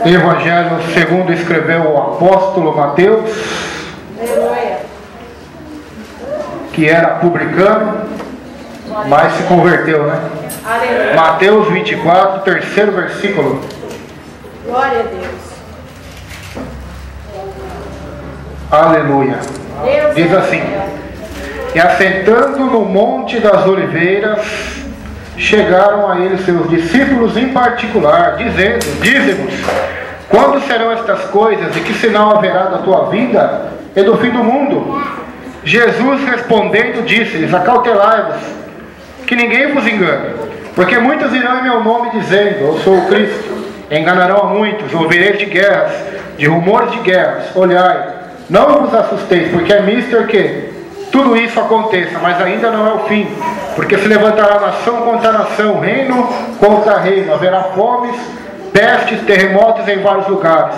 Evangelho segundo escreveu o apóstolo Mateus, que era publicano, mas se converteu, né? Mateus 24, terceiro versículo. Glória a Deus. Aleluia. Diz assim: e assentando no Monte das Oliveiras, chegaram a ele seus discípulos em particular, dizendo: dize-nos, quando serão estas coisas e que sinal haverá da tua vinda e do fim do mundo? Jesus respondendo disse-lhes: acautelai-vos, que ninguém vos engane, porque muitos irão em meu nome dizendo: eu sou o Cristo. Enganarão a muitos, ouvireis de guerras, de rumores de guerras. Olhai, não vos assusteis, porque é mister que tudo isso aconteça, mas ainda não é o fim, porque se levantará nação contra nação, reino contra reino, haverá fomes, pestes, terremotos em vários lugares,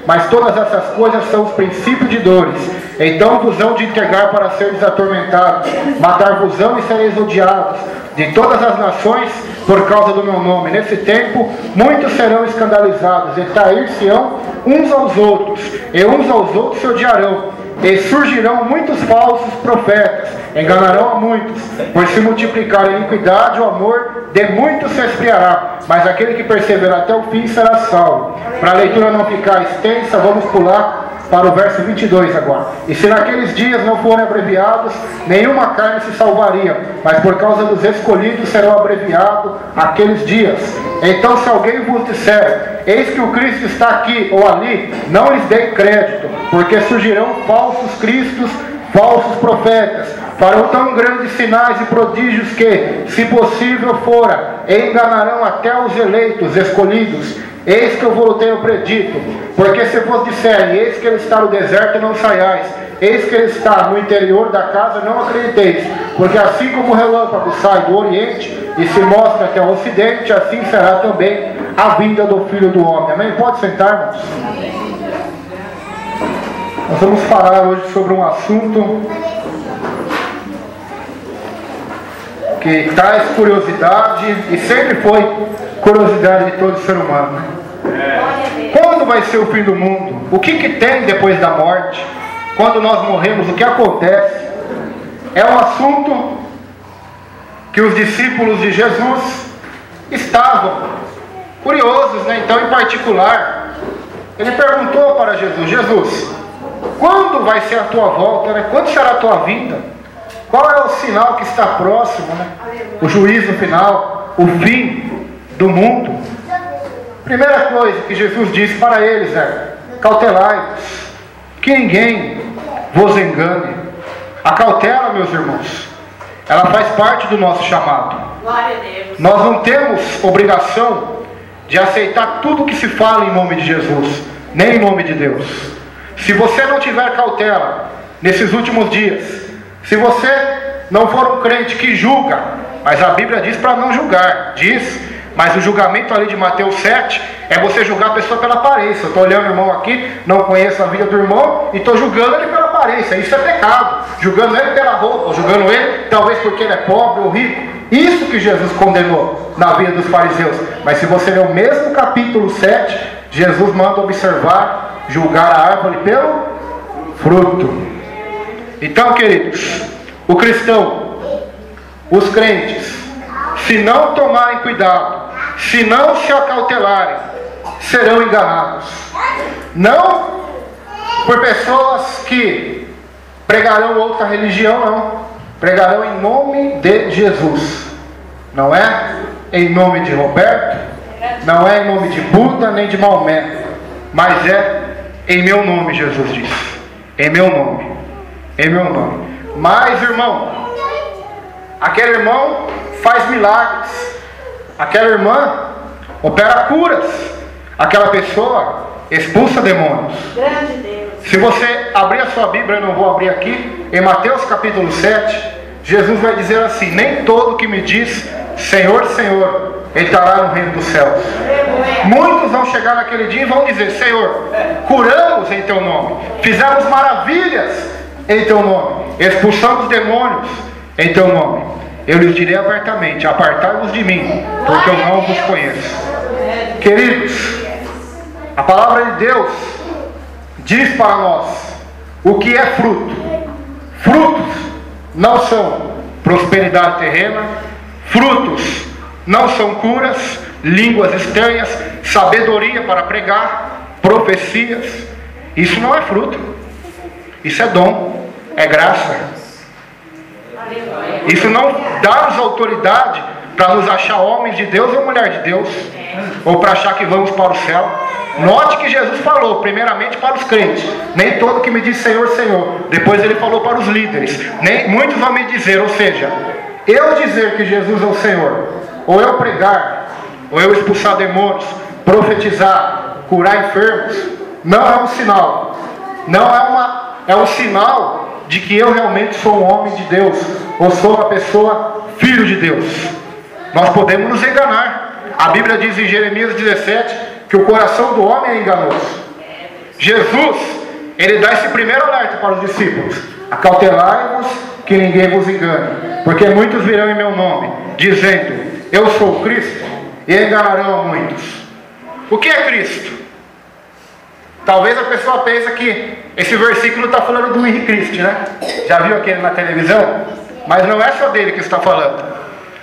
mas todas essas coisas são os princípios de dores. Então vos hão de entregar para seres atormentados, matar-vos-ão e sereis odiados de todas as nações por causa do meu nome. Nesse tempo muitos serão escandalizados e trair-se-ão uns aos outros, e uns aos outros se odiarão. E surgirão muitos falsos profetas, enganarão a muitos. Por se multiplicar a iniquidade, o amor de muitos se esfriará, mas aquele que perseverar até o fim será salvo. Para a leitura não ficar extensa, vamos pular para o verso 22 agora. E se naqueles dias não forem abreviados, nenhuma carne se salvaria, mas por causa dos escolhidos serão abreviados aqueles dias. Então se alguém vos disser: eis que o Cristo está aqui ou ali, não lhes dei crédito, porque surgirão falsos cristos, falsos profetas, farão tão grandes sinais e prodígios que, se possível fora, enganarão até os eleitos, escolhidos. Eis que eu vos tenho predito, porque se vos disserem: eis que ele está no deserto, não saiais, eis que ele está no interior da casa, não acrediteis, porque assim como o relâmpago sai do oriente e se mostra até o ocidente, assim será também a vinda do Filho do Homem. Amém? Pode sentar, irmãos. Nós vamos falar hoje sobre um assunto que traz curiosidade, e sempre foi curiosidade de todo ser humano, né? Quando vai ser o fim do mundo? O que tem depois da morte? Quando nós morremos, o que acontece? É um assunto que os discípulos de Jesus estavam curiosos, né? Então, em particular, ele perguntou para Jesus: Jesus, quando vai ser a tua volta, né? Quando será a tua vinda? Qual é o sinal que está próximo, né? O juízo final, o fim do mundo. Primeira coisa que Jesus disse para eles é: cautelai-vos, que ninguém vos engane. A cautela, meus irmãos, ela faz parte do nosso chamado. Glória a Deus. Nós não temos obrigação de aceitar tudo que se fala em nome de Jesus, nem em nome de Deus. Se você não tiver cautela nesses últimos dias, se você não for um crente que julga, mas a Bíblia diz para não julgar, diz, mas o julgamento ali de Mateus 7 é você julgar a pessoa pela aparência. Eu estou olhando o irmão aqui, não conheço a vida do irmão e estou julgando ele pela aparência. Isso é pecado. Julgando ele pela roupa, julgando ele talvez porque ele é pobre ou rico. Isso que Jesus condenou na vida dos fariseus. Mas se você ler o mesmo capítulo 7, Jesus manda observar, julgar a árvore pelo fruto. Então, queridos, o cristão, os crentes, se não tomarem cuidado, se não se acautelarem, serão enganados. Não por pessoas que pregarão outra religião, não. Pregarão em nome de Jesus. Não é em nome de Roberto, não é em nome de Buda, nem de Maomé, mas é em meu nome, Jesus disse. Em meu nome. Em meu nome. Mas, irmão, aquele irmão faz milagres, aquela irmã opera curas, aquela pessoa expulsa demônios. Grande Deus. Se você abrir a sua Bíblia, eu não vou abrir aqui, em Mateus capítulo 7, Jesus vai dizer assim: nem todo que me diz Senhor, Senhor, entrará no reino dos céus. Muitos vão chegar naquele dia e vão dizer: Senhor, curamos em teu nome, fizemos maravilhas em teu nome, expulsamos demônios em teu nome. Eu lhes direi abertamente: apartai-vos de mim, porque eu não vos conheço. Queridos, palavra de Deus diz para nós o que é fruto. Frutos não são prosperidade terrena, frutos não são curas, línguas estranhas, sabedoria para pregar, profecias. Isso não é fruto. Isso é dom, é graça. Isso não dá-nos autoridade para nos achar homens de Deus ou mulher de Deus, ou para achar que vamos para o céu. Note que Jesus falou primeiramente para os crentes: nem todo que me diz Senhor, Senhor. Depois ele falou para os líderes: nem muitos vão me dizer. Ou seja, eu dizer que Jesus é o Senhor, ou eu pregar, ou eu expulsar demônios, profetizar, curar enfermos, não é um sinal. Não é um sinal de que eu realmente sou um homem de Deus, ou sou uma pessoa filho de Deus. Nós podemos nos enganar. A Bíblia diz em Jeremias 17 que o coração do homem é enganoso. Jesus, ele dá esse primeiro alerta para os discípulos: acautelai-vos que ninguém vos engane, porque muitos virão em meu nome, dizendo eu sou o Cristo, e enganarão a muitos. O que é Cristo? Talvez a pessoa pense que esse versículo está falando do Henrique Cristo, né? Já viu aquele na televisão? Mas não é só dele que está falando.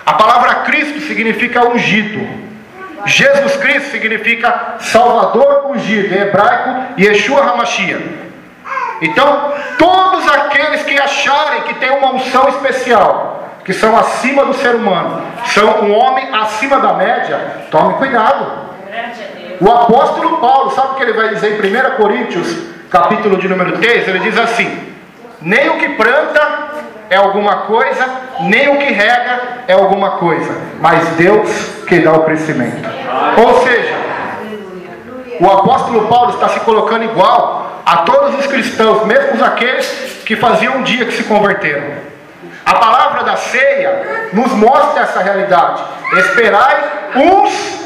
A palavra Cristo significa ungido. Jesus Cristo significa Salvador ungido, em hebraico Yeshua HaMashiach. Então, todos aqueles que acharem que tem uma unção especial, que são acima do ser humano, são um homem acima da média, tome cuidado. O apóstolo Paulo, sabe o que ele vai dizer em 1 Coríntios, capítulo de número 3? Ele diz assim: nem o que planta é alguma coisa, nem o que rega é alguma coisa, mas Deus que dá o crescimento. Ou seja, o apóstolo Paulo está se colocando igual a todos os cristãos, mesmo aqueles que faziam um dia que se converteram. A palavra da ceia nos mostra essa realidade: esperai uns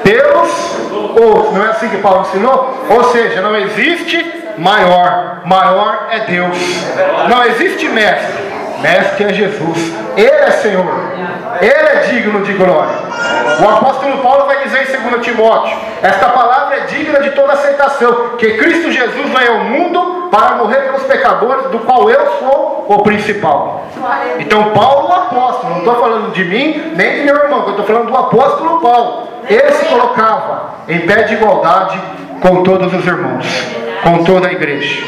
pelos outros. Não é assim que Paulo ensinou? Ou seja, não existe maior, maior é Deus. Não existe mestre, mestre é Jesus. Ele é Senhor, Ele é digno de glória. O apóstolo Paulo vai dizer em 2 Timóteo: esta palavra é digna de toda aceitação, que Cristo Jesus veio ao mundo para morrer pelos pecadores, do qual eu sou o principal. Então Paulo, o apóstolo, não estou falando de mim nem de meu irmão, eu estou falando do apóstolo Paulo. Ele se colocava em pé de igualdade com todos os irmãos, com toda a igreja.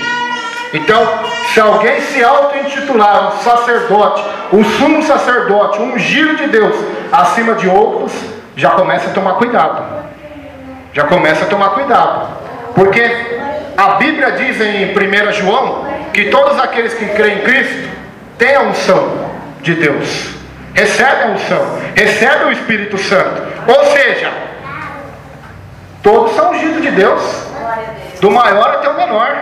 Então, se alguém se auto-intitular um sacerdote, um sumo sacerdote, um ungido de Deus acima de outros, já começa a tomar cuidado. Já começa a tomar cuidado. Porque a Bíblia diz em 1 João que todos aqueles que creem em Cristo têm a unção de Deus. Recebem a unção, recebem o Espírito Santo. Ou seja, todos são ungidos de Deus, do maior até o menor.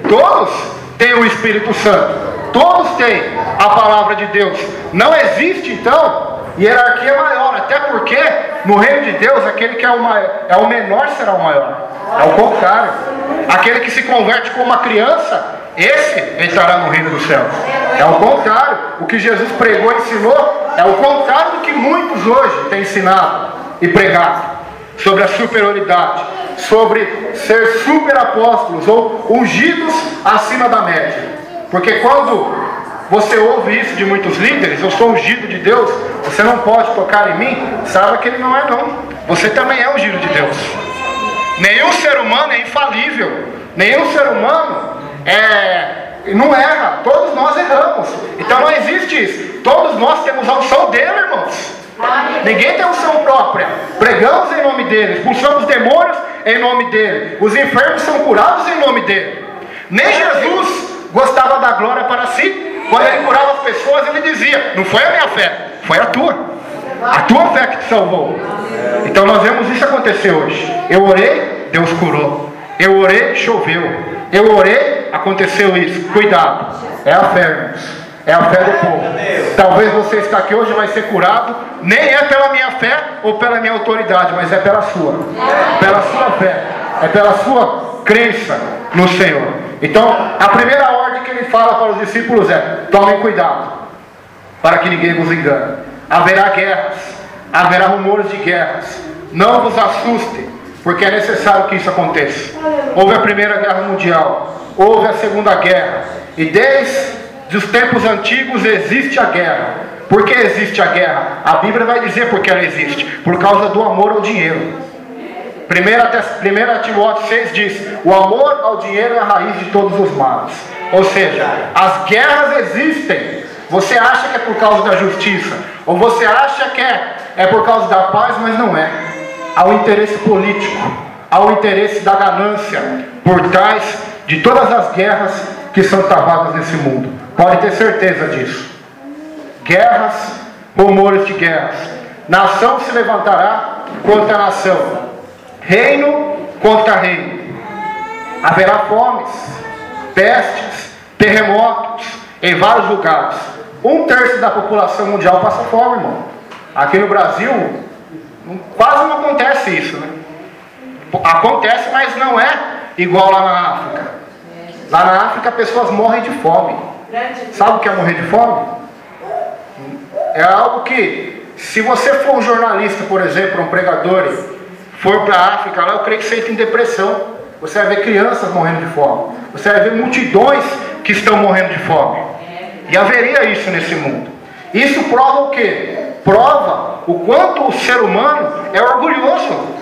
Todos têm o Espírito Santo, todos têm a palavra de Deus. Não existe então hierarquia maior, até porque no reino de Deus aquele que é o menor será o maior. É o contrário. Aquele que se converte como uma criança, esse entrará no reino dos céus. É o contrário. O que Jesus pregou e ensinou é o contrário do que muitos hoje têm ensinado e pregado sobre a superioridade, sobre ser super apóstolos ou ungidos acima da média. Porque quando você ouve isso de muitos líderes: eu sou ungido de Deus, você não pode tocar em mim, saiba que ele não é não. Você também é ungido de Deus. Nenhum ser humano é infalível. Nenhum ser humano não erra. Todos nós erramos. Então não existe isso. Todos nós temos a unção dele, irmãos. Ninguém tem unção própria. Pregamos em nome dele, expulsamos demônios em nome dele, os enfermos são curados em nome dele. Nem Jesus gostava da glória para si. Quando ele curava as pessoas, ele dizia: não foi a minha fé, foi a tua fé que te salvou. Então nós vemos isso acontecer hoje. Eu orei, Deus curou. Eu orei, choveu. Eu orei, aconteceu isso. Cuidado, é a fé, irmãos. É a fé do povo. Talvez você está aqui hoje e vai ser curado. Nem é pela minha fé ou pela minha autoridade, mas é pela sua. Pela sua fé. É pela sua crença no Senhor. Então, a primeira ordem que ele fala para os discípulos é: tomem cuidado, para que ninguém vos engane. Haverá guerras, haverá rumores de guerras. Não vos assustem, porque é necessário que isso aconteça. Houve a Primeira Guerra Mundial, houve a Segunda Guerra, e desde os tempos antigos existe a guerra. Por que existe a guerra? A Bíblia vai dizer por que ela existe: por causa do amor ao dinheiro. 1 Timóteo 6 diz: o amor ao dinheiro é a raiz de todos os males. Ou seja, as guerras existem. Você acha que é por causa da justiça, ou você acha que é por causa da paz, mas não é. Há o interesse político, há o interesse da ganância por trás de todas as guerras que são travadas nesse mundo. Pode ter certeza disso. Guerras, rumores de guerras. Nação se levantará contra nação, reino contra reino. Haverá fomes, pestes, terremotos em vários lugares. 1/3 da população mundial passa fome, irmão. Aqui no Brasil quase não acontece isso, né? Acontece, mas não é igual lá na África. Lá na África pessoas morrem de fome. Sabe o que é morrer de fome? É algo que, se você for um jornalista, por exemplo, um pregador, for para a África, lá eu creio que você entra em depressão. Você vai ver crianças morrendo de fome. Você vai ver multidões que estão morrendo de fome. E haveria isso nesse mundo. Isso prova o quê? Prova o quanto o ser humano é orgulhoso.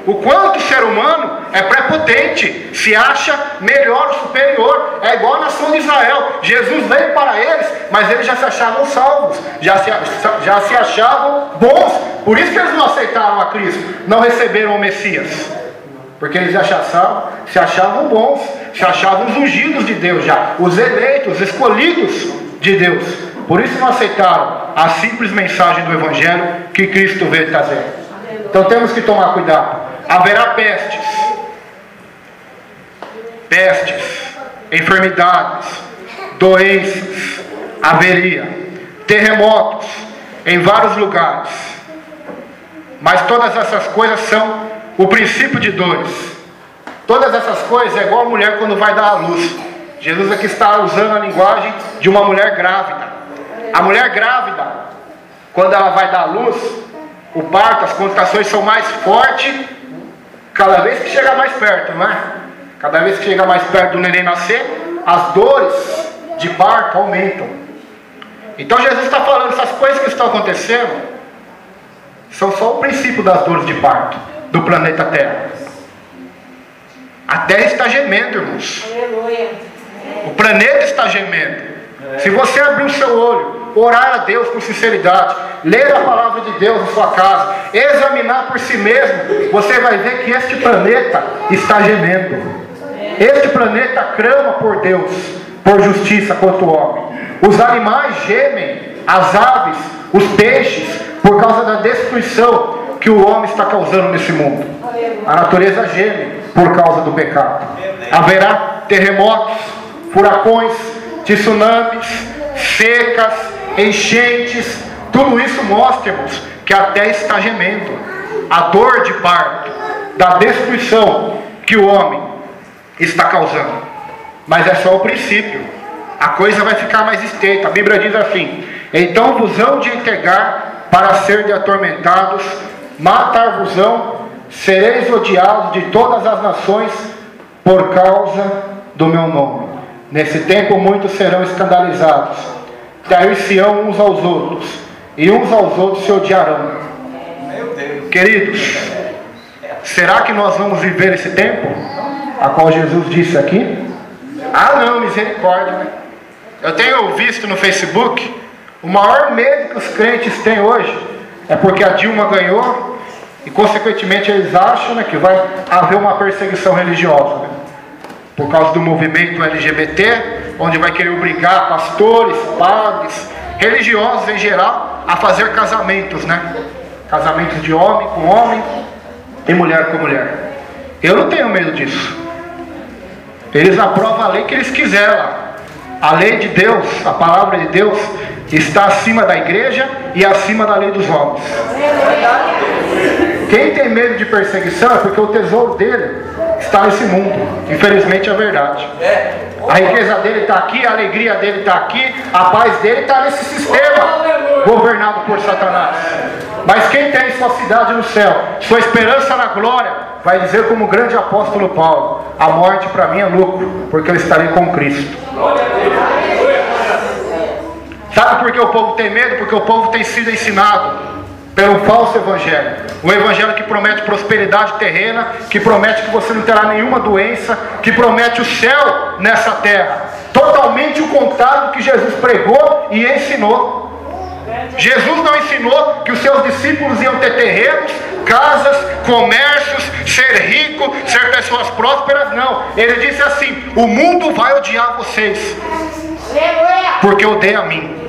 O quanto o ser humano é prepotente, se acha melhor, superior. É igual a nação de Israel. Jesus veio para eles, mas eles já se achavam salvos, já se achavam bons. Por isso que eles não aceitaram a Cristo, não receberam o Messias, porque eles se achavam bons, se achavam os ungidos de Deus já, os eleitos, os escolhidos de Deus. Por isso não aceitaram a simples mensagem do Evangelho que Cristo veio trazer. Então temos que tomar cuidado. Haverá pestes, enfermidades, doenças, haveria terremotos em vários lugares. Mas todas essas coisas são o princípio de dores. Todas essas coisas é igual a mulher quando vai dar à luz. Jesus aqui está usando a linguagem de uma mulher grávida. A mulher grávida, quando ela vai dar à luz, o parto, as contrações são mais fortes cada vez que chega mais perto, não é? Cada vez que chega mais perto do neném nascer, as dores de parto aumentam. Então Jesus está falando, essas coisas que estão acontecendo são só o princípio das dores de parto do planeta Terra. A Terra está gemendo, irmãos. O planeta está gemendo. Se você abrir o seu olho, orar a Deus com sinceridade, ler a palavra de Deus na sua casa, examinar por si mesmo, você vai ver que este planeta está gemendo. Este planeta clama por Deus, por justiça contra o homem. Os animais gemem, as aves, os peixes, por causa da destruição que o homem está causando nesse mundo. A natureza geme por causa do pecado. Haverá terremotos, furacões, tsunamis, secas, enchentes. Tudo isso mostra, irmãos, que a terra está gemendo. A dor de parto, da destruição que o homem está causando. Mas é só o princípio. A coisa vai ficar mais estreita. A Bíblia diz assim: então vos hão de entregar para serem atormentados, matar-vos-ão, sereis odiados de todas as nações por causa do meu nome. Nesse tempo muitos serão escandalizados, trair-se-ão uns aos outros, e uns aos outros se odiarão. Meu Deus. Queridos, será que nós vamos viver esse tempo a qual Jesus disse aqui? Ah não, misericórdia, né? Eu tenho visto no Facebook, o maior medo que os crentes têm hoje é porque a Dilma ganhou, e consequentemente eles acham, né, que vai haver uma perseguição religiosa, né? Por causa do movimento LGBT, onde vai querer obrigar pastores, padres, religiosos em geral, a fazer casamentos, né? Casamentos de homem com homem e mulher com mulher. Eu não tenho medo disso. Eles aprovam a lei que eles quiserem lá. A lei de Deus, a palavra de Deus, está acima da igreja e acima da lei dos homens. Quem tem medo de perseguição é porque o tesouro dele está nesse mundo. Infelizmente é verdade. A riqueza dele está aqui, a alegria dele está aqui, a paz dele está nesse sistema. governado por Satanás. Mas quem tem sua cidade no céu, sua esperança na glória, vai dizer como o grande apóstolo Paulo: a morte para mim é lucro, porque eu estarei com Cristo. Sabe por que o povo tem medo? Porque o povo tem sido ensinado pelo falso evangelho. Um evangelho que promete prosperidade terrena, que promete que você não terá nenhuma doença, que promete o céu nessa terra. Totalmente o contrário do que Jesus pregou e ensinou. Jesus não ensinou que os seus discípulos iam ter terrenos, casas, comércios, ser rico, ser pessoas prósperas. Não, ele disse assim: o mundo vai odiar vocês, porque odeia a mim.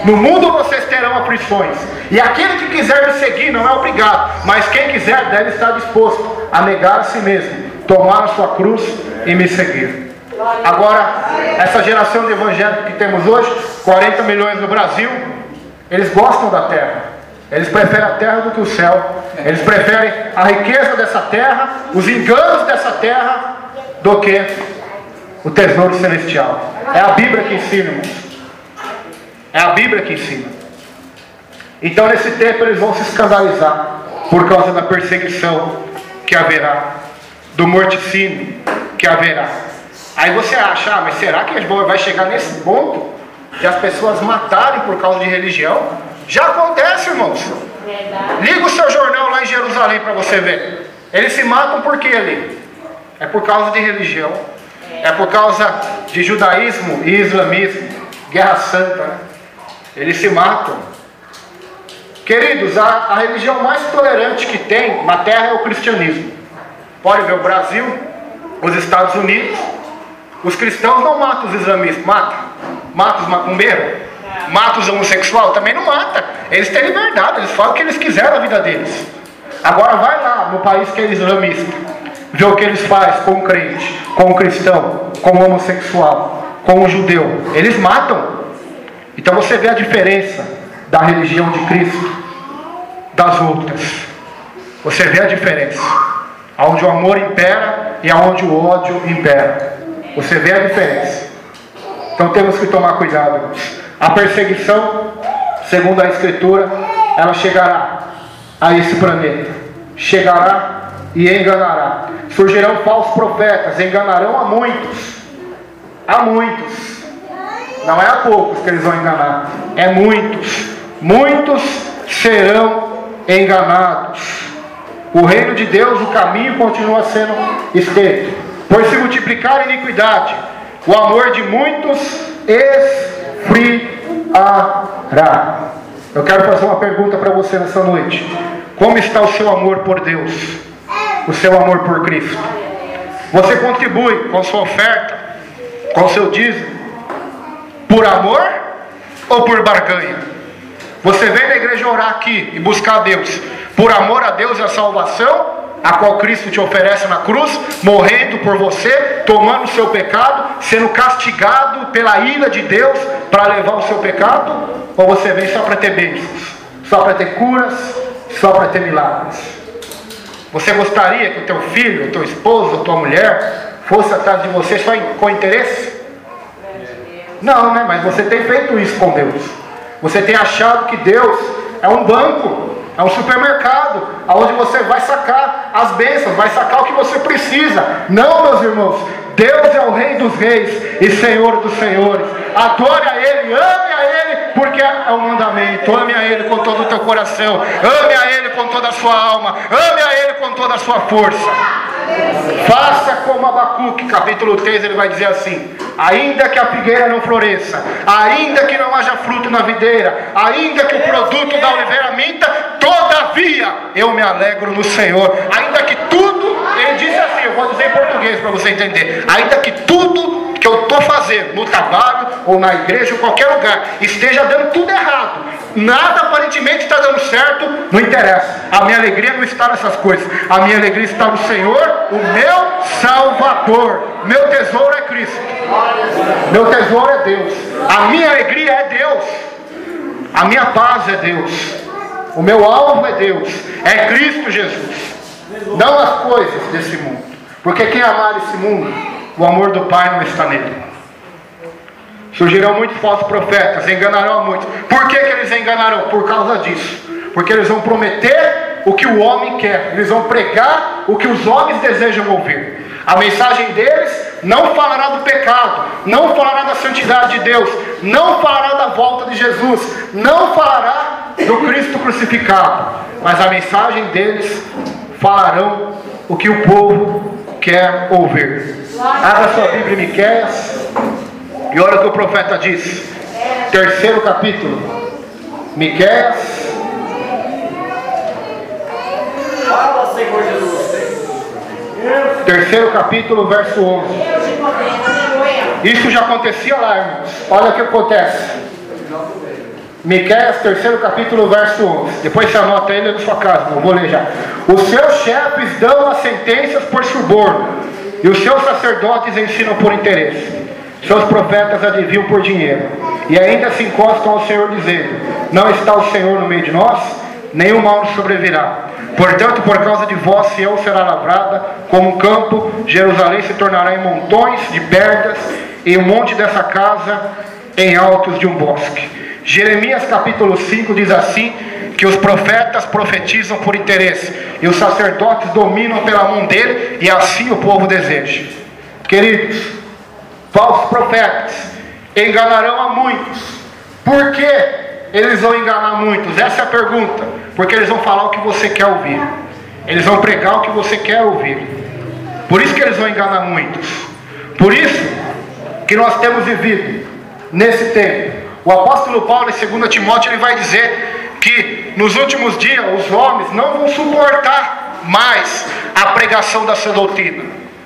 No mundo vocês terão aflições, e aquele que quiser me seguir não é obrigado, mas quem quiser deve estar disposto a negar a si mesmo, tomar a sua cruz e me seguir. Agora, essa geração de evangélicos que temos hoje, 40 milhões no Brasil, eles gostam da terra. Eles preferem a terra do que o céu. Eles preferem a riqueza dessa terra, os enganos dessa terra, do que o tesouro celestial. É a Bíblia que ensina, irmãos. É a Bíblia que ensina. Então nesse tempo eles vão se escandalizar por causa da perseguição que haverá, do morticínio que haverá. Aí você acha: mas será que vai chegar nesse ponto de as pessoas matarem por causa de religião? Já acontece, irmãos. Liga o seu jornal lá em Jerusalém para você ver. Eles se matam por quê ali? É por causa de religião. É por causa de judaísmo e islamismo. Guerra santa, né? Eles se matam. Queridos, a religião mais tolerante que tem na terra é o cristianismo. Pode ver o Brasil, os Estados Unidos. Os cristãos não matam os islamistas. Matam os macumbeiros. Matam os homossexuais. Também não mata. Eles têm liberdade. Eles falam o que eles quiserem da vida deles. Agora vai lá no país que é islamista, vê o que eles fazem com o crente, com o cristão, com o homossexual, com o judeu. Eles matam. Então você vê a diferença da religião de Cristo das outras. Você vê a diferença. Onde o amor impera e onde o ódio impera. Você vê a diferença. Então temos que tomar cuidado, irmãos. A perseguição, segundo a Escritura, ela chegará a esse planeta. Chegará e enganará. Surgirão falsos profetas, enganarão a muitos. A muitos. Não é a poucos que eles vão enganar, é muitos. Muitos serão enganados. O reino de Deus, o caminho continua sendo estreito. Pois se multiplicar a iniquidade, o amor de muitos esfriará. Eu quero fazer uma pergunta para você nessa noite. Como está o seu amor por Deus? O seu amor por Cristo? Você contribui com sua oferta, com seu dízimo, por amor ou por barganha? Você vem na igreja orar aqui e buscar a Deus por amor a Deus e a salvação, a qual Cristo te oferece na cruz, morrendo por você, tomando o seu pecado, sendo castigado pela ira de Deus para levar o seu pecado? Ou você vem só para ter bênçãos, só para ter curas, só para ter milagres? Você gostaria que o teu filho, o teu esposo, a tua mulher fosse atrás de você só com interesse? Não, né? Mas você tem feito isso com Deus. Você tem achado que Deus é um banco, é um supermercado, onde você vai sacar as bênçãos, vai sacar o que você precisa. Não, meus irmãos. Deus é o Rei dos Reis e Senhor dos Senhores. Adore a Ele, ame a Ele, porque é um mandamento. Ame a Ele com todo o teu coração, ame a Ele com toda a sua alma, ame a Ele com toda a sua força. Faça como Abacuque, capítulo 3, ele vai dizer assim: ainda que a figueira não floresça, ainda que não haja fruto na videira, ainda que o produto da oliveira minta, todavia eu me alegro no Senhor. Ainda que tudo, ele disse assim, eu vou dizer em português para você entender: ainda que tudo que eu estou fazendo no trabalho, ou na igreja, ou em qualquer lugar, esteja dando tudo errado, nada aparentemente está dando certo, não interessa. A minha alegria não está nessas coisas. A minha alegria está no Senhor, o meu Salvador. Meu tesouro é Cristo. Meu tesouro é Deus. A minha alegria é Deus. A minha paz é Deus. O meu alvo é Deus. É Cristo Jesus. Não as coisas desse mundo. Porque quem amar esse mundo, o amor do Pai não está nele. Surgirão muitos falsos profetas, enganarão a muitos. Por que eles enganarão? Por causa disso. Porque eles vão prometer o que o homem quer. Eles vão pregar o que os homens desejam ouvir. A mensagem deles não falará do pecado, não falará da santidade de Deus, não falará da volta de Jesus, não falará do Cristo crucificado. Mas a mensagem deles falarão o que o povo quer ouvir. Abra sua Bíblia em Miqueias e olha o que o profeta diz. 3º capítulo. Miqueias. Fala, Senhor Jesus. 3º capítulo, verso 11. Isso já acontecia lá, irmãos. Olha o que acontece. Miqueias, 3º capítulo, verso 11. Depois você anota ele na sua casa, eu vou ler já. Os seus chefes dão as sentenças por suborno, e os seus sacerdotes ensinam por interesse. Seus profetas adivinham por dinheiro, e ainda se encostam ao Senhor dizendo: não está o Senhor no meio de nós? Nenhum mal nos sobrevirá. Portanto, por causa de vós, Sião será lavrada como um campo, Jerusalém se tornará em montões de pedras, e o monte dessa casa em altos de um bosque. Jeremias capítulo 5 diz assim, que os profetas profetizam por interesse, e os sacerdotes dominam pela mão dele, e assim o povo deseja. Queridos, falsos profetas enganarão a muitos. Por que eles vão enganar muitos? Essa é a pergunta. Porque eles vão falar o que você quer ouvir. Eles vão pregar o que você quer ouvir. Por isso que eles vão enganar muitos. Por isso que nós temos vivido nesse tempo. O apóstolo Paulo em 2 Timóteo ele vai dizer que nos últimos dias os homens não vão suportar mais a pregação da sã doutrina.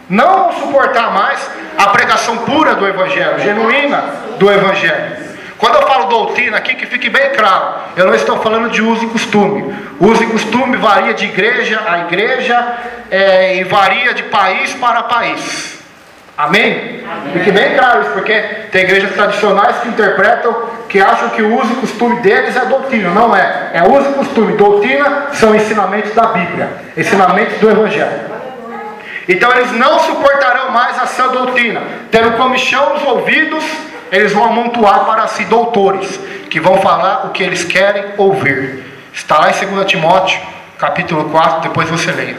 Não vão suportar mais a pregação pura do Evangelho, genuína do Evangelho. Quando eu falo doutrina aqui, que fique bem claro, eu não estou falando de uso e costume. Uso e costume varia de igreja a igreja e varia de país para país. Amém? Fique bem claro isso, porque tem igrejas tradicionais que interpretam, que acham que o uso e costume deles é doutrina. Não é. É uso e costume. Doutrina são ensinamentos da Bíblia, ensinamentos do Evangelho. Então eles não suportarão mais a sã doutrina, tendo comichão nos ouvidos. Eles vão amontoar para si doutores, que vão falar o que eles querem ouvir. Está lá em 2 Timóteo, capítulo 4, depois você leia.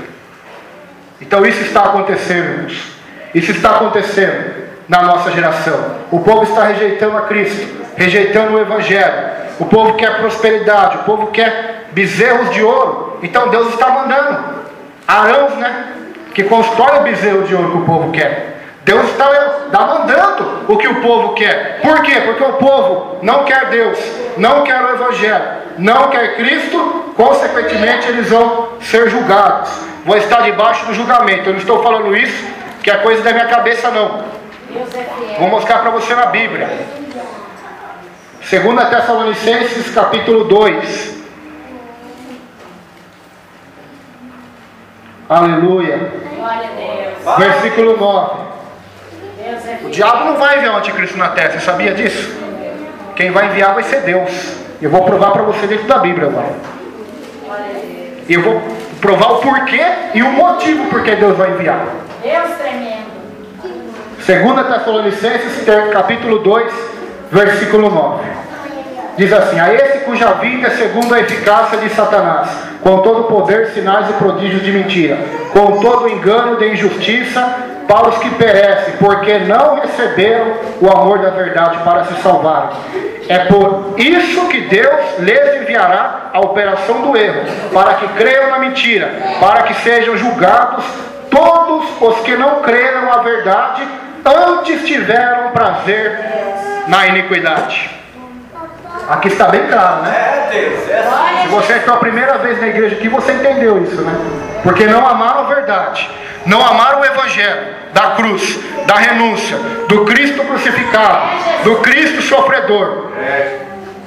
Então isso está acontecendo, irmãos. Isso está acontecendo na nossa geração. O povo está rejeitando a Cristo, rejeitando o Evangelho. O povo quer prosperidade, o povo quer bezerros de ouro. Então Deus está mandando arãos, que constrói o bezerro de ouro que o povo quer. Deus está mandando o que o povo quer. Por quê? Porque o povo não quer Deus, não quer o Evangelho, não quer Cristo. Consequentemente eles vão ser julgados, vão estar debaixo do julgamento. Eu não estou falando isso que é coisa da minha cabeça, não. Vou mostrar para você na Bíblia. 2 Tessalonicenses capítulo 2. Aleluia. Glória a Deus. Versículo 9. O diabo não vai enviar o anticristo na terra, você sabia disso? Quem vai enviar vai ser Deus. Eu vou provar para você dentro da Bíblia agora. E eu vou provar o porquê e o motivo porque Deus vai enviar. Deus tremendo. 2 Tessalonicenses capítulo 2, versículo 9. Diz assim: a esse cuja vinda é segundo a eficácia de Satanás, com todo poder, sinais e prodígios de mentira, com todo engano de injustiça, para os que perecem, porque não receberam o amor da verdade para se salvarem. É por isso que Deus lhes enviará a operação do erro, para que creiam na mentira, para que sejam julgados todos os que não creram a verdade, antes tiveram prazer na iniquidade. Aqui está bem claro, né? Se você entrou a primeira vez na igreja aqui, você entendeu isso, né? Porque não amaram a verdade, não amaram o Evangelho da cruz, da renúncia, do Cristo crucificado, do Cristo sofredor.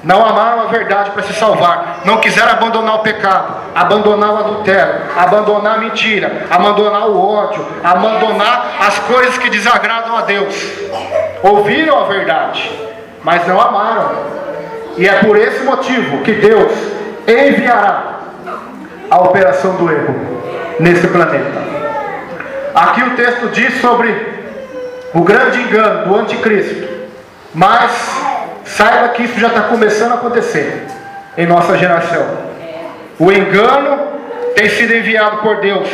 Não amaram a verdade para se salvar. Não quiseram abandonar o pecado, abandonar o adultério, abandonar a mentira, abandonar o ódio, abandonar as coisas que desagradam a Deus. Ouviram a verdade, mas não amaram. E é por esse motivo que Deus enviará a operação do erro nesse planeta. Aqui o texto diz sobre o grande engano do anticristo. Mas saiba que isso já está começando a acontecer em nossa geração. O engano tem sido enviado por Deus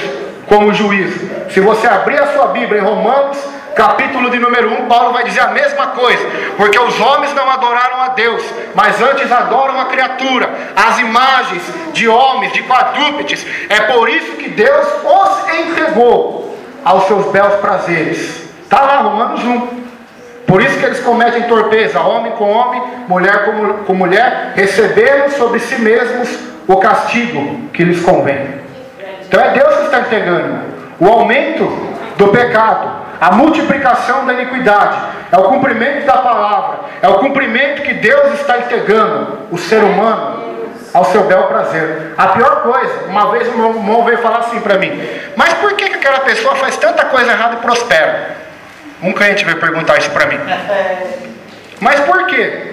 como juízo. Se você abrir a sua Bíblia em Romanos, capítulo de número 1, Paulo vai dizer a mesma coisa. Porque os homens não adoraram a Deus, mas antes adoram a criatura, as imagens de homens, de quadrúpedes. É por isso que Deus os entregou aos seus belos prazeres. Está lá, Romanos 1. Por isso que eles cometem torpeza, homem com homem, mulher com mulher, recebendo sobre si mesmos o castigo que lhes convém. Então é Deus que está entregando o aumento do pecado, a multiplicação da iniquidade, é o cumprimento da palavra, é o cumprimento que Deus está entregando o ser humano ao seu bel prazer. A pior coisa, uma vez um irmão veio falar assim para mim: mas por que aquela pessoa faz tanta coisa errada e prospera? Um cliente veio perguntar isso para mim. Mas por quê?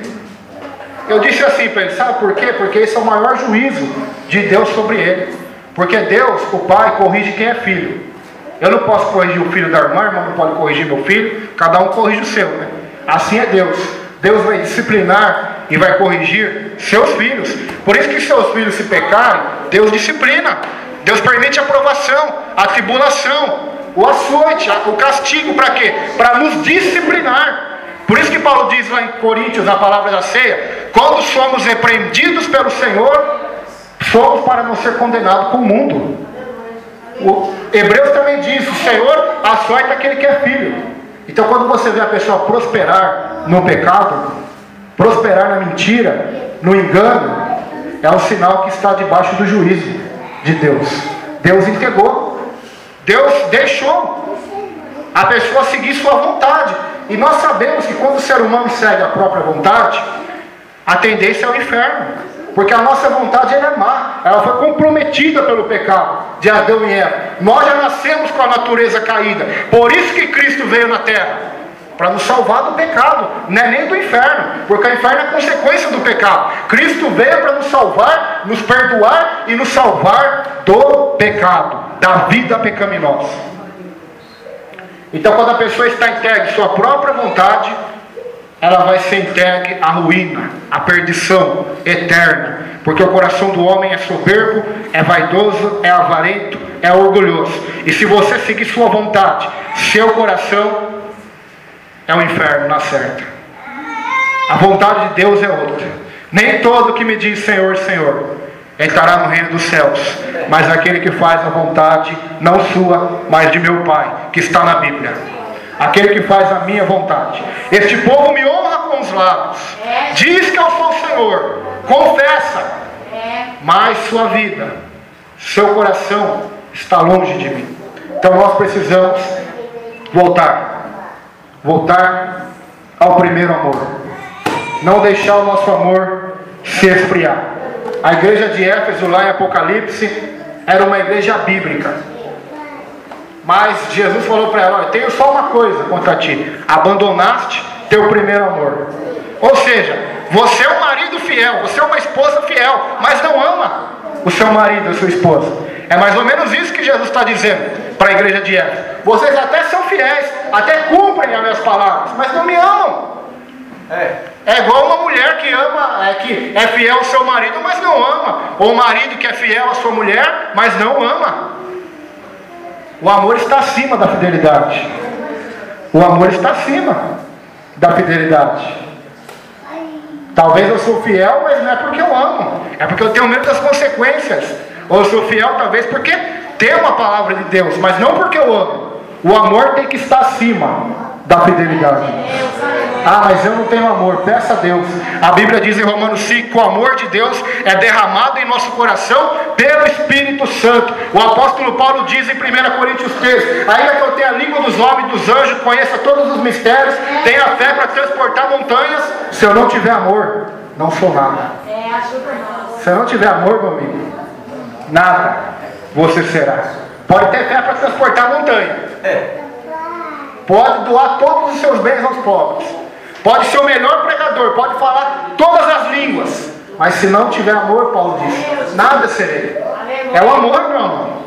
Eu disse assim para ele: sabe por quê? Porque esse é o maior juízo de Deus sobre ele. Porque Deus, o Pai, corrige quem é filho. Eu não posso corrigir o filho da irmã não pode corrigir meu filho. Cada um corrige o seu, né? Assim é Deus. Deus vai disciplinar e vai corrigir seus filhos. Por isso que seus filhos se pecarem, Deus disciplina. Deus permite a provação, a tribulação, o açoite, o castigo. Para quê? Para nos disciplinar. Por isso que Paulo diz lá em Coríntios, na palavra da ceia: quando somos repreendidos pelo Senhor, somos para não ser condenados com o mundo. O Hebreus também diz: o Senhor açoita aquele que é filho. Então quando você vê a pessoa prosperar no pecado, prosperar na mentira, no engano, é um sinal que está debaixo do juízo de Deus. Deus entregou, Deus deixou a pessoa seguir sua vontade. E nós sabemos que quando o ser humano segue a própria vontade, a tendência é o inferno. Porque a nossa vontade ela é má. Ela foi comprometida pelo pecado de Adão e Eva. Nós já nascemos com a natureza caída. Por isso que Cristo veio na terra, para nos salvar do pecado. Não é nem do inferno, porque o inferno é consequência do pecado. Cristo veio para nos salvar, nos perdoar e nos salvar do pecado, da vida pecaminosa. Então quando a pessoa está entregue à sua própria vontade, ela vai ser entregue à ruína, à perdição eterna. Porque o coração do homem é soberbo, é vaidoso, é avarento, é orgulhoso. E se você seguir sua vontade, seu coração é o inferno na certa. A vontade de Deus é outra. Nem todo que me diz Senhor, Senhor entrará no reino dos céus, mas aquele que faz a vontade, não sua, mas de meu Pai, que está na Bíblia. Aquele que faz a minha vontade. Este povo me honra com os lábios, diz que eu sou o Senhor, confessa, mas sua vida, seu coração está longe de mim. Então nós precisamos voltar ao primeiro amor, não deixar o nosso amor se esfriar. A igreja de Éfeso, lá em Apocalipse, era uma igreja bíblica. Mas Jesus falou para ela: olha, tenho só uma coisa contra ti: abandonaste teu primeiro amor. Ou seja, você é um marido fiel, você é uma esposa fiel, mas não ama o seu marido, a sua esposa. É mais ou menos isso que Jesus está dizendo para a igreja de Éfeso. Vocês até são fiéis, até cumprem as minhas palavras, mas não me amam. É igual uma mulher que ama, que é fiel ao seu marido, mas não ama. Ou um marido que é fiel à sua mulher, mas não ama. O amor está acima da fidelidade. O amor está acima da fidelidade. Talvez eu sou fiel, mas não é porque eu amo, é porque eu tenho medo das consequências. Ou eu sou fiel talvez porque tenho a palavra de Deus, mas não porque eu amo. O amor tem que estar acima da fidelidade. Ah, mas eu não tenho amor. Peça a Deus. A Bíblia diz em Romanos 5 que o amor de Deus é derramado em nosso coração pelo Espírito Santo. O apóstolo Paulo diz em 1 Coríntios 3: ainda que eu tenha a língua dos homens e dos anjos, conheça todos os mistérios, tenha fé para transportar montanhas, se eu não tiver amor, não sou nada. Se eu não tiver amor, meu amigo, nada você será. Pode ter fé para transportar montanha, pode doar todos os seus bens aos pobres, pode ser o melhor pregador, pode falar todas as línguas, mas se não tiver amor, Paulo diz, nada serei. É o amor, meu irmão.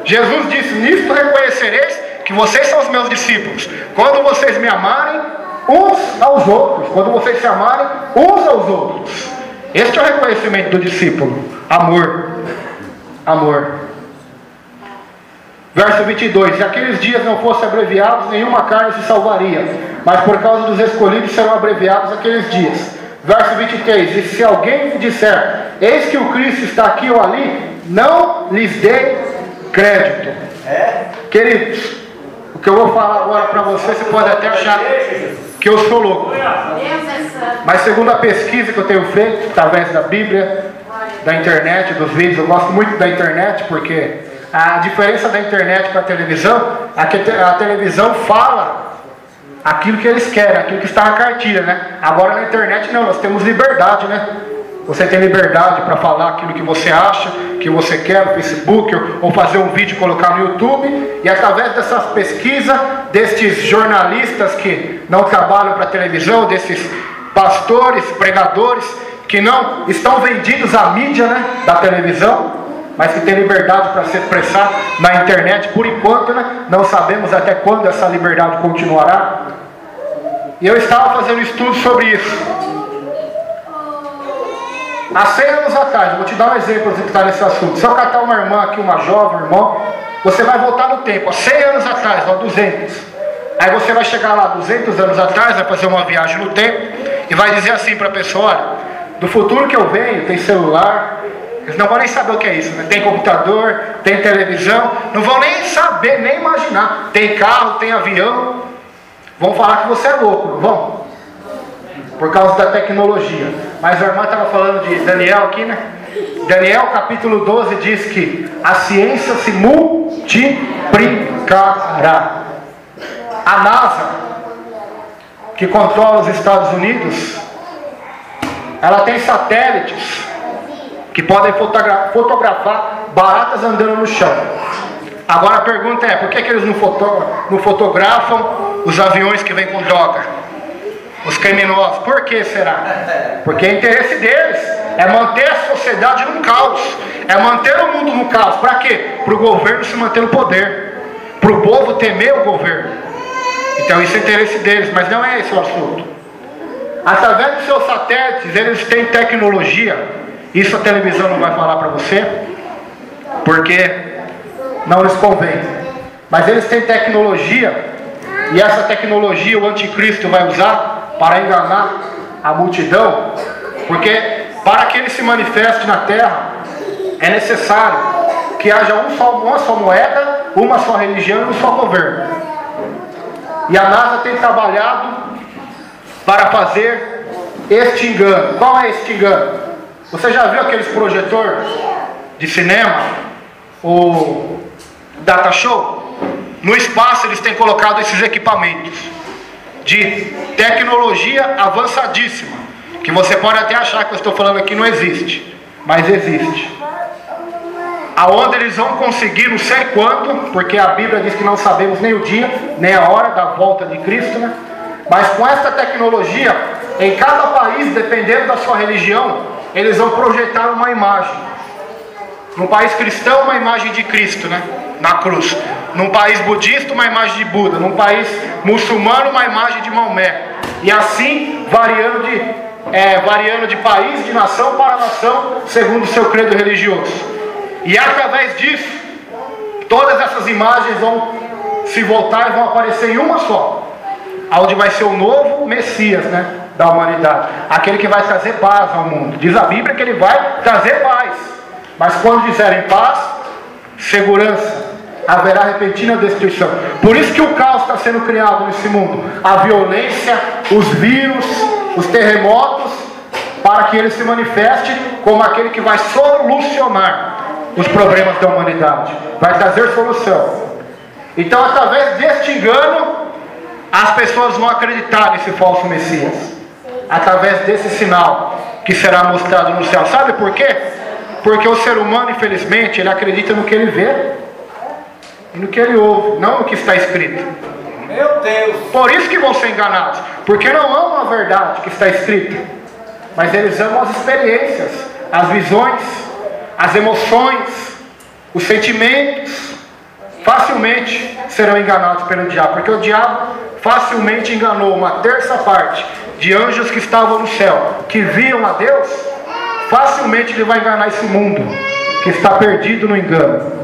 Jesus disse: nisto reconhecereis que vocês são os meus discípulos, quando vocês me amarem uns aos outros. Quando vocês se amarem uns aos outros. Este é o reconhecimento do discípulo. Amor. Amor. Verso 22. Se aqueles dias não fossem abreviados, nenhuma carne se salvaria. Mas por causa dos escolhidos serão abreviados aqueles dias. Verso 23. E se alguém disser, eis que o Cristo está aqui ou ali, não lhes dê crédito. Queridos, o que eu vou falar agora para você pode até achar que eu sou louco. Mas segundo a pesquisa que eu tenho feito, através da Bíblia, da internet, dos vídeos, eu gosto muito da internet, porque a diferença da internet para a televisão é que a televisão fala aquilo que eles querem, aquilo que está na cartilha, né? Agora na internet não, nós temos liberdade, né? Você tem liberdade para falar aquilo que você acha, que você quer no Facebook, ou fazer um vídeo e colocar no YouTube. E através dessas pesquisas, destes jornalistas que não trabalham para a televisão, desses pastores, pregadores, que não estão vendidos à mídia, né, da televisão, mas que têm liberdade para se expressar na internet, por enquanto, né? Não sabemos até quando essa liberdade continuará. E eu estava fazendo um estudo sobre isso. Há 100 anos atrás, eu vou te dar um exemplo que está nesse assunto. Se eu catar uma irmã aqui, uma jovem, irmão, você vai voltar no tempo, há 100 anos atrás, ó, 200. Aí você vai chegar lá 200 anos atrás, vai fazer uma viagem no tempo e vai dizer assim para a pessoa, olha, do futuro que eu venho, tem celular, eles não vão nem saber o que é isso, né? Tem computador, tem televisão, não vão nem saber, nem imaginar. Tem carro, tem avião, vão falar que você é louco, não vão? Por causa da tecnologia. Mas a irmã estava falando de Daniel aqui, né? Daniel capítulo 12 diz que a ciência se multiplicará. A NASA, que controla os Estados Unidos, ela tem satélites que podem fotografar baratas andando no chão. Agora a pergunta é, por que eles não fotografam os aviões que vêm com droga? Os criminosos, por que será? Porque é interesse deles, é manter a sociedade no caos, é manter o mundo no caos. Para quê? Para o governo se manter no poder, para o povo temer o governo. Então isso é interesse deles, mas não é esse o assunto. Através dos seus satélites, eles têm tecnologia. Isso a televisão não vai falar para você, porque não lhes convém. Mas eles têm tecnologia, e essa tecnologia o anticristo vai usar para enganar a multidão, porque para que ele se manifeste na terra é necessário que haja uma só moeda, uma só religião e um só governo. E a NASA tem trabalhado para fazer este engano. Qual é este engano? Você já viu aqueles projetor de cinema, o data show? No espaço eles têm colocado esses equipamentos de tecnologia avançadíssima, que você pode até achar que eu estou falando aqui não existe, mas existe. Aonde eles vão conseguir, não sei quando, porque a Bíblia diz que não sabemos nem o dia, nem a hora da volta de Cristo, né? Mas com essa tecnologia, em cada país, dependendo da sua religião, eles vão projetar uma imagem. Num país cristão, uma imagem de Cristo, né? Na cruz. Num país budista, uma imagem de Buda. Num país muçulmano, uma imagem de Maomé. E assim, variando de país, de nação para nação, segundo o seu credo religioso. E através disso, todas essas imagens vão se voltar e vão aparecer em uma só, onde vai ser o novo Messias, né, da humanidade, aquele que vai trazer paz ao mundo. Diz a Bíblia que ele vai trazer paz, mas quando disserem paz, segurança, haverá repentina destruição. Por isso que o caos está sendo criado nesse mundo, a violência, os vírus, os terremotos, para que ele se manifeste como aquele que vai solucionar os problemas da humanidade, vai trazer solução. Então, através deste engano, as pessoas vão acreditar nesse falso Messias, através desse sinal que será mostrado no céu. Sabe por quê? Porque o ser humano, infelizmente, ele acredita no que ele vê e no que ele ouve, não no que está escrito. Meu Deus! Por isso que vão ser enganados, porque não amam a verdade que está escrita, mas eles amam as experiências, as visões, as emoções, os sentimentos. Facilmente serão enganados pelo diabo, porque o diabo facilmente enganou uma terça parte de anjos que estavam no céu, que viam a Deus, facilmente ele vai enganar esse mundo que está perdido no engano.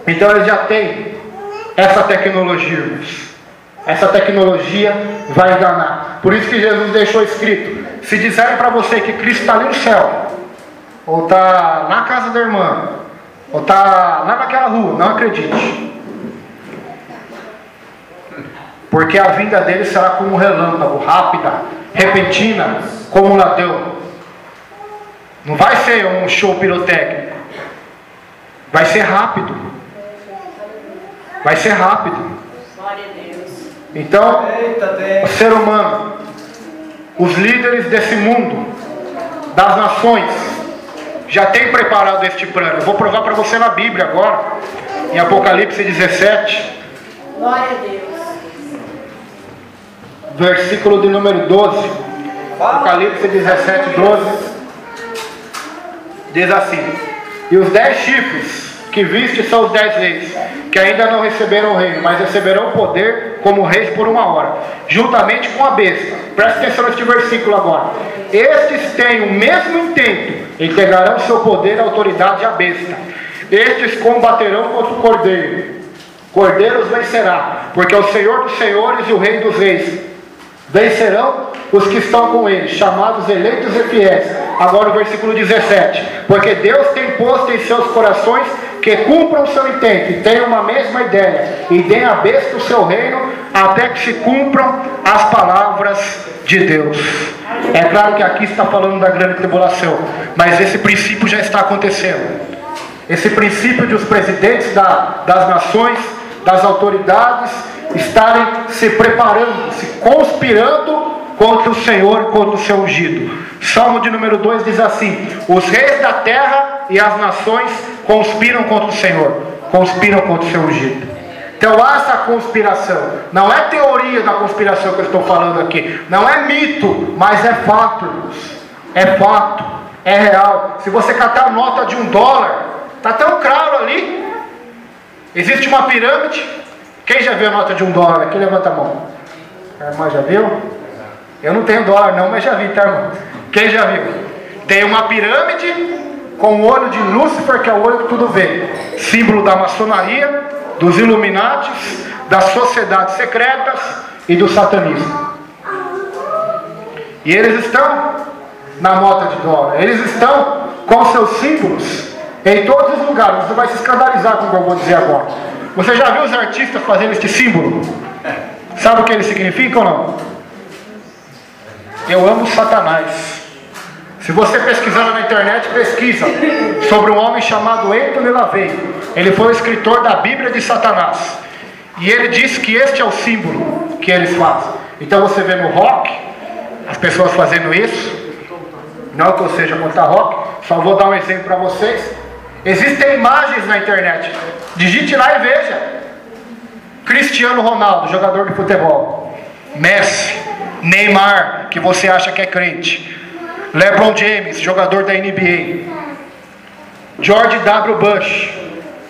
Então ele já tem essa tecnologia, irmãos. Essa tecnologia vai enganar. Por isso que Jesus deixou escrito: se disserem para você que Cristo está ali no céu, ou está na casa da irmã, ou está lá naquela rua, não acredite. Porque a vinda dele será como um relâmpago, rápida, repentina, como um ladrão. Não vai ser um show pirotécnico. Vai ser rápido. Vai ser rápido. Glória a Deus. Então, o ser humano, os líderes desse mundo, das nações, já tem preparado este plano. Eu vou provar para você na Bíblia agora, em Apocalipse 17. Glória a Deus. Versículo de número 12. Apocalipse 17, 12. Diz assim: e os 10 chifres que viste são os 10 reis, que ainda não receberam o reino, mas receberão poder como reis por 1 hora, juntamente com a besta. Presta atenção neste versículo agora. Estes têm o mesmo intento, entregarão seu poder e autoridade à besta. Estes combaterão contra o cordeiro. Cordeiro os vencerá, porque é o Senhor dos senhores e o Rei dos reis. Vencerão os que estão com ele, chamados eleitos e fiéis. Agora o versículo 17: porque Deus tem posto em seus corações que cumpram o seu intento, e tenham uma mesma ideia, e deem à besta o seu reino, até que se cumpram as palavras de Deus. É claro que aqui está falando da grande tribulação, mas esse princípio já está acontecendo. Esse princípio de os presidentes das nações, das autoridades, estarem se preparando, se conspirando contra o Senhor, contra o seu ungido. Salmo de número 2 diz assim: os reis da terra e as nações conspiram contra o Senhor, conspiram contra o seu ungido. Então há essa conspiração. Não é teoria da conspiração que eu estou falando aqui, não é mito, mas é fato, irmãos. É fato, é real. Se você catar a nota de $1, está tão claro ali. Existe uma pirâmide. Quem já viu a nota de $1 aqui? Levanta a mão. A irmã já viu? Eu não tenho dólar não, mas já vi, tá, irmão? Quem já viu? Tem uma pirâmide com o olho de Lúcifer, que é o olho que tudo vê. Símbolo da maçonaria, dos Illuminatis, das sociedades secretas e do satanismo. E eles estão na nota de $1. Eles estão com seus símbolos em todos os lugares. Você vai se escandalizar com o que eu vou dizer agora. Você já viu os artistas fazendo este símbolo? Sabe o que ele significa ou não? Eu amo Satanás. Se você pesquisar na internet, pesquisa sobre um homem chamado Anthony LaVey. Ele foi o escritor da Bíblia de Satanás. E ele diz que este é o símbolo que eles fazem. Então você vê no rock, as pessoas fazendo isso. Não que eu seja contra rock, só vou dar um exemplo para vocês. Existem imagens na internet. Digite lá e veja. Cristiano Ronaldo, jogador de futebol. Messi, Neymar, que você acha que é crente. LeBron James, jogador da NBA. George W. Bush,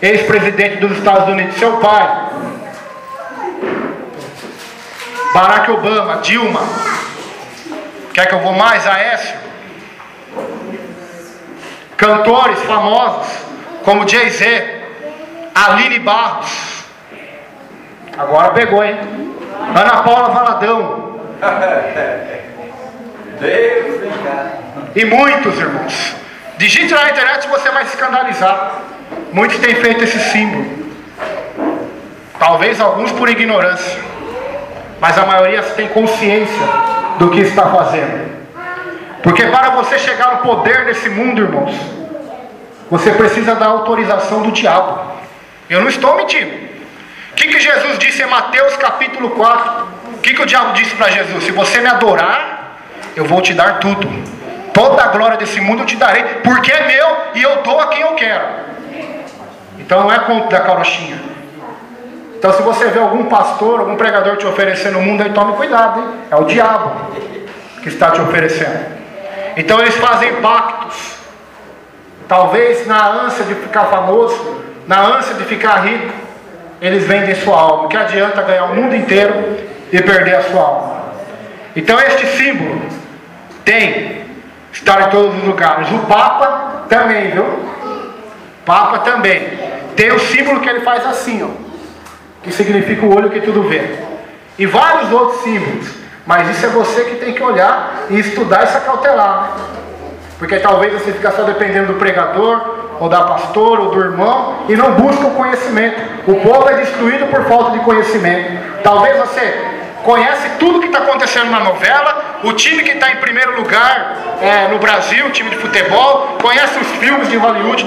ex-presidente dos Estados Unidos, seu pai. Barack Obama, Dilma. Quer que eu vou mais? Aécio. Cantores famosos como Jay-Z, Aline Barros. Agora pegou, hein? Ana Paula Valadão. Deus, vem cá. E muitos, irmãos. Digite na internet e você vai se escandalizar. Muitos têm feito esse símbolo. Talvez alguns por ignorância, mas a maioria tem consciência do que está fazendo. Porque para você chegar no poder desse mundo, irmãos, você precisa da autorização do diabo. Eu não estou mentindo. O que Jesus disse em Mateus capítulo 4? O que o diabo disse para Jesus? Se você me adorar, eu vou te dar tudo. Toda a glória desse mundo eu te darei, porque é meu e eu dou a quem eu quero. Então não é conto da carochinha. Então se você vê algum pastor, algum pregador te oferecendo o mundo, aí tome cuidado, hein? É o diabo que está te oferecendo. Então eles fazem pactos. Talvez na ânsia de ficar famoso, na ânsia de ficar rico, eles vendem sua alma. Que adianta ganhar o mundo inteiro e perder a sua alma. Então este símbolo está em todos os lugares. O Papa também, viu? Papa também. Tem o símbolo que ele faz assim, ó, que significa o olho que tudo vê. E vários outros símbolos. Mas isso é você que tem que olhar e estudar e se acautelar, né? Porque talvez você fique só dependendo do pregador, ou da pastora, ou do irmão, e não busca o conhecimento. O povo é destruído por falta de conhecimento. Talvez você conhece tudo que está acontecendo na novela, o time que está em primeiro lugar no Brasil, o time de futebol, conhece os filmes de Hollywood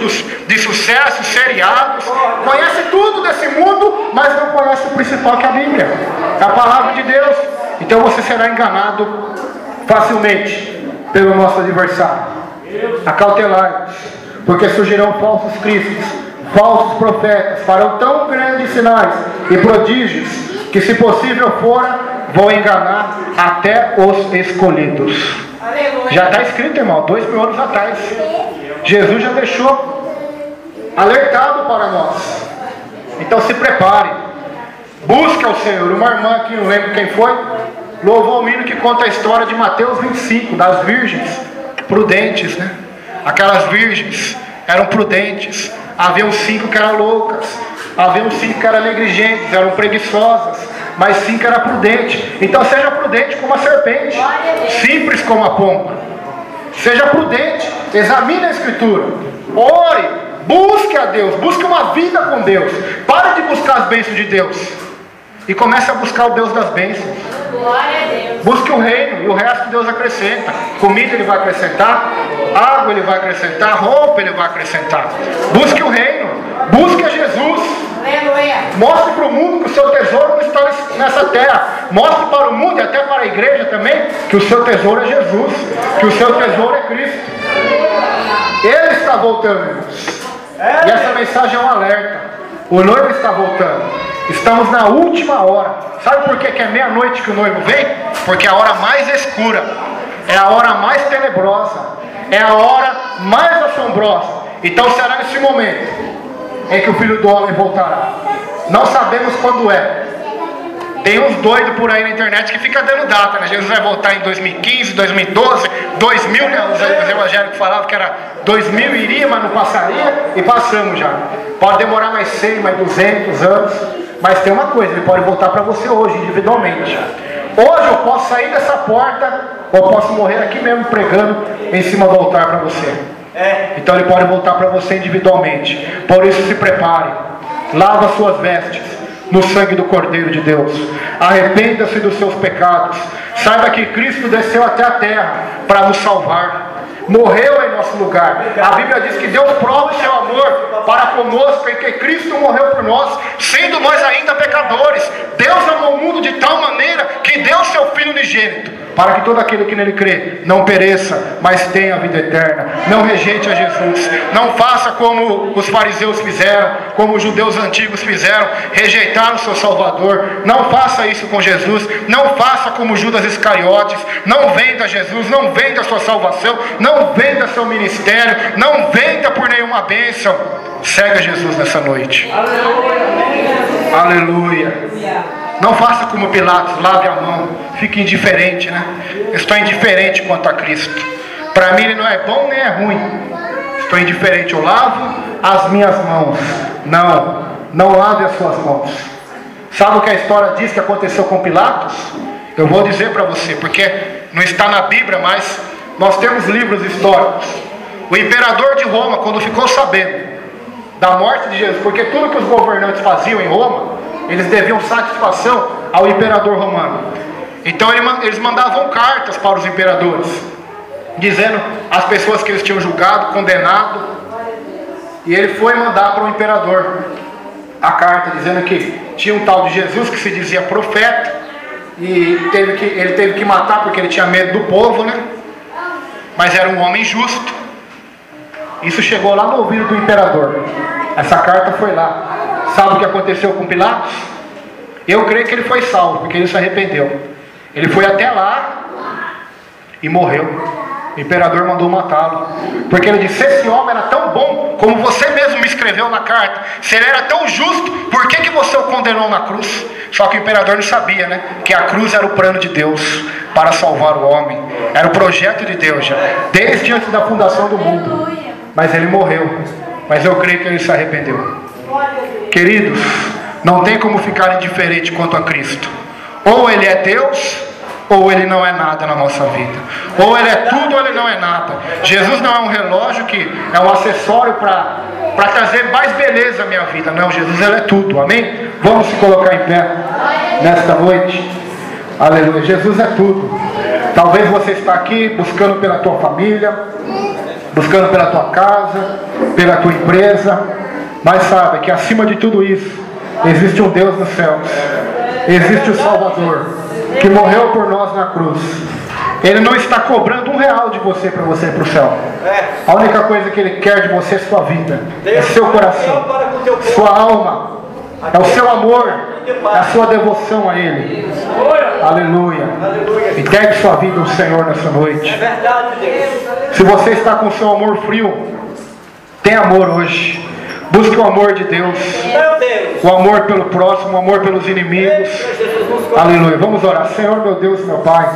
de sucesso, seriados, conhece tudo desse mundo, mas não conhece o principal, que é a Bíblia, é a palavra de Deus. Então você será enganado facilmente pelo nosso adversário. Acautelai-vos, porque surgirão falsos cristos, falsos profetas, farão tão grandes sinais e prodígios, que se possível fora, vão enganar até os escolhidos. Aleluia. Já está escrito, irmão, 2000 anos atrás. Jesus já deixou alertado para nós. Então se prepare, busque ao Senhor. Uma irmã aqui, não lembro quem foi, louvou o hino que conta a história de Mateus 25, das virgens prudentes, né? Aquelas virgens eram prudentes. Havia 5 que eram loucas, havia 5 que eram negligentes, eram preguiçosas, mas 5 eram prudentes. Então seja prudente como a serpente, simples como a pomba. Seja prudente, examine a Escritura, ore, busque a Deus, busque uma vida com Deus. Pare de buscar as bênçãos de Deus e comece a buscar o Deus das bênçãos. Busque o reino e o resto Deus acrescenta. Comida Ele vai acrescentar, água Ele vai acrescentar, roupa Ele vai acrescentar. Busque o reino, busque a Jesus. Mostre para o mundo que o seu tesouro não está nessa terra. Mostre para o mundo e até para a igreja também que o seu tesouro é Jesus, que o seu tesouro é Cristo. Ele está voltando, irmãos. E essa mensagem é um alerta. O noivo está voltando. Estamos na última hora. Sabe por que é meia-noite que o noivo vem? Porque é a hora mais escura, é a hora mais tenebrosa, é a hora mais assombrosa. Então será nesse momento em que o Filho do Homem voltará. Não sabemos quando é. Tem uns doidos por aí na internet que fica dando data, né? Jesus vai voltar em 2015, 2012, 2000, né? Os evangélicos falavam que era 2000 iria, mas não passaria, e passamos já. Pode demorar mais 100, mais 200 anos, mas tem uma coisa, ele pode voltar para você hoje, individualmente. Hoje eu posso sair dessa porta, ou posso morrer aqui mesmo pregando em cima do altar para você. Então ele pode voltar para você individualmente. Por isso se prepare, lava suas vestes no sangue do Cordeiro de Deus. Arrependa-se dos seus pecados. Saiba que Cristo desceu até a terra para nos salvar. Morreu em nosso lugar. A Bíblia diz que Deus prova o seu amor para conosco em que Cristo morreu por nós, sendo nós ainda pecadores. Deus amou o mundo de tal maneira que deu seu Filho unigênito, para que todo aquele que nele crê não pereça, mas tenha a vida eterna. Não rejeite a Jesus. Não faça como os fariseus fizeram, como os judeus antigos fizeram, rejeitaram o seu Salvador. Não faça isso com Jesus. Não faça como Judas Iscariotes. Não venda Jesus, não venda a sua salvação, não venda seu ministério, não venda por nenhuma bênção. Segue Jesus nessa noite. Aleluia. Aleluia. Não faça como Pilatos, lave a mão, fique indiferente, né? Estou indiferente quanto a Cristo. Para mim ele não é bom nem é ruim. Estou indiferente, eu lavo as minhas mãos. Não lave as suas mãos. Sabe o que a história diz que aconteceu com Pilatos? Eu vou dizer para você, porque não está na Bíblia, mas nós temos livros históricos. O imperador de Roma, quando ficou sabendo da morte de Jesus, porque tudo que os governantes faziam em Roma, eles deviam satisfação ao imperador romano. Então eles mandavam cartas para os imperadores, dizendo as pessoas que eles tinham julgado, condenado. E ele foi mandar para o imperador a carta dizendo que tinha um tal de Jesus que se dizia profeta, e ele teve que matar porque ele tinha medo do povo, né? Mas era um homem justo. Isso chegou lá no ouvido do imperador. Essa carta foi lá. Sabe o que aconteceu com Pilatos? Eu creio que ele foi salvo, porque ele se arrependeu. Ele foi até lá e morreu. O imperador mandou matá-lo, porque ele disse: esse homem era tão bom, como você mesmo me escreveu na carta, se ele era tão justo, por que você o condenou na cruz? Só que o imperador não sabia, né, que a cruz era o plano de Deus para salvar o homem, era o projeto de Deus já, desde antes da fundação do mundo. Mas ele morreu, mas eu creio que ele se arrependeu. Queridos, não tem como ficar indiferente quanto a Cristo. Ou ele é Deus, ou ele não é nada na nossa vida. Ou ele é tudo, ou ele não é nada. Jesus não é um relógio que é um acessório para trazer mais beleza à minha vida. Não, Jesus ele é tudo, amém? Vamos se colocar em pé nesta noite. Aleluia, Jesus é tudo. Talvez você está aqui buscando pela tua família, buscando pela tua casa, pela tua empresa, mas sabe que acima de tudo isso existe um Deus nos céus, existe o Salvador que morreu por nós na cruz. Ele não está cobrando R$1 de você para você ir para o céu. A única coisa que Ele quer de você é sua vida, é seu coração, sua alma, é o seu amor, é a sua devoção a Ele. Aleluia. Entregue sua vida ao Senhor nessa noite. Se você está com o seu amor frio, tem amor hoje. Busque o amor de Deus, o amor pelo próximo, o amor pelos inimigos. Aleluia. Vamos orar. Senhor, meu Deus e meu Pai,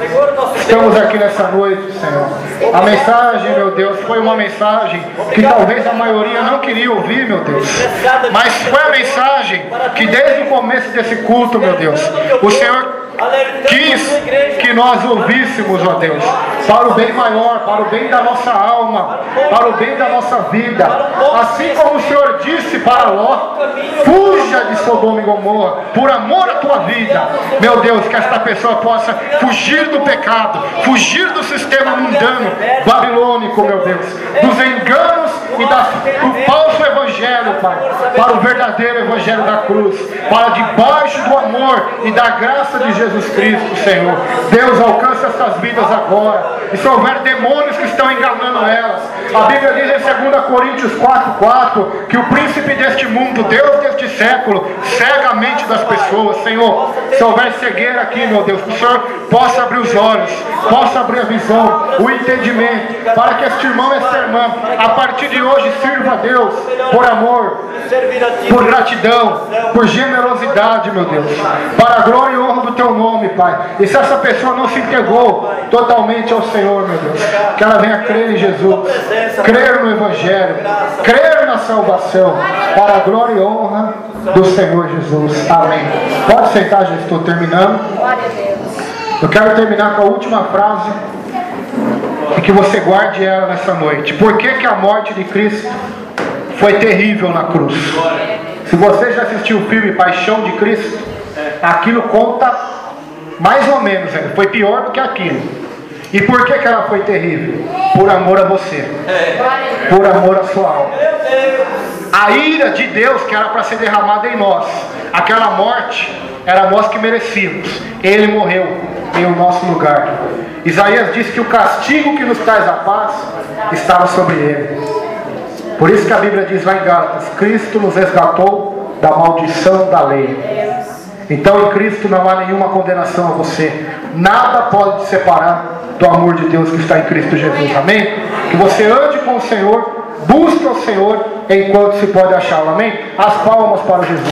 estamos aqui nessa noite, Senhor. A mensagem, meu Deus, foi uma mensagem que talvez a maioria não queria ouvir, meu Deus. Mas foi a mensagem que desde o começo desse culto, meu Deus, o Senhor quis que nós ouvíssemos, ó Deus, para o bem maior, para o bem da nossa alma, para o bem da nossa vida. Assim como o Senhor disse para Ló: fuja de Sodoma e Gomorra, por amor à tua vida. Meu Deus, que esta pessoa possa fugir do pecado, fugir do sistema mundano, babilônico, meu Deus, dos enganos e do falso evangelho, Pai, para o verdadeiro evangelho da cruz, para debaixo do amor e da graça de Jesus Cristo, Senhor. Deus, alcança essas vidas agora. E se houver demônios que estão enganando elas, a Bíblia diz em 2 Coríntios 4:4 que o príncipe deste mundo, Deus deste século, cega a mente das pessoas. Senhor, se houver cegueira aqui, meu Deus, que o Senhor possa abrir os olhos, possa abrir a visão, o entendimento, para que este irmão e esta irmã, a partir de hoje, sirva a Deus por amor, por gratidão, por generosidade, meu Deus, para a glória e honra do teu nome, Pai. E se essa pessoa não se entregou totalmente ao Senhor, meu Deus, que ela venha crer em Jesus, crer no Evangelho, crer na salvação, para a glória e honra do Senhor Jesus. Amém. Pode sentar, já estou terminando. Eu quero terminar com a última frase e que você guarde ela nessa noite. Por que que a morte de Cristo foi terrível na cruz? Se você já assistiu o filme Paixão de Cristo, aquilo conta mais ou menos, foi pior do que aquilo. E por que que ela foi terrível? Por amor a você, por amor à sua alma. A ira de Deus que era para ser derramada em nós, aquela morte era nós que merecíamos. Ele morreu em o nosso lugar. Isaías diz que o castigo que nos traz a paz estava sobre ele. Por isso que a Bíblia diz lá em Gálatas: Cristo nos resgatou da maldição da lei. Então em Cristo não há nenhuma condenação a você. Nada pode te separar do amor de Deus que está em Cristo Jesus. Amém? Que você ande com o Senhor, busque o Senhor enquanto se pode achá-lo. Amém? As palmas para Jesus.